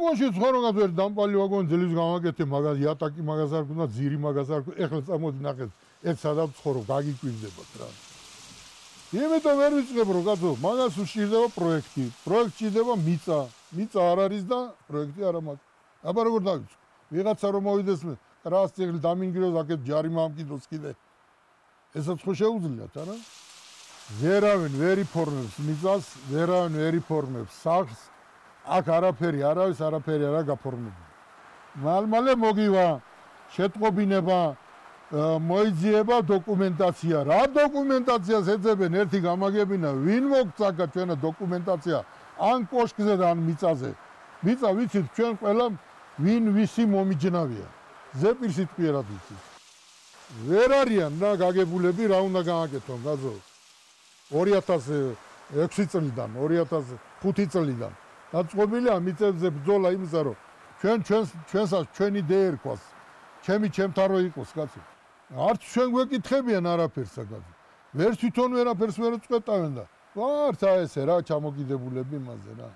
სამოში ცხოვრობ გასვერ დამპალი ვაგონი ძილის გამაკეთე მაგას იატაკი მაგას არ ქონდა ძირი მაგას არ ქონდა ეხლა წამოდი ნახეთ ერთ სადაც ცხოვრობ გაგიკვირდებათ რა იმიტომ ვერ ვიწყებ რომ კაცო მაგას უშიშდება პროექტი სჭირდება მიწა არ არის და პროექტი არ მაქვს აბა როგორ დავიწყო ვიღაცა რომ მოვიდეს რას წიგლი დამინგროს აქეთ ჯარი მომკიდოს კიდე ესაც ხო შეუძლიათ არა ვერავინ ვერ იფორმებს მიწას ვერავინ ვერ იფორმებს სახლს აქ არაფერი არავის არაფერი არა გაფორმებული მალე მოგივა შეტყობინება მოიძიება დოკუმენტაცია რა დოკუმენტაციას ეძებენ ერთი გამაგებინა ვინ მოგწაკა ჩვენა დოკუმენტაცია ან კოშკზე და ან მიწაზე მიწა ვიცით ჩვენ ყველა ვინ ვისი მომიჯნავია ზეპირ სიტყვიერად ვიცით ვერ არიან რა გაგებულები რა უნდა გააკეთონ გაზო 2006 წლიდან 2005 წლიდან დაწყობილია მიწებზე ბრძოლა იმისა რომ ჩვენსაც ჩვენი დე ერქვას ჩემთან რო იყოს კაცო არც ჩვენ გვეკითხებიან არაფერს კაცო ვერ თვითონ ვერაფერს ვერ წყვეტავენ და ვართ აი ესე რა ჩამოკიდებულები მასზე რა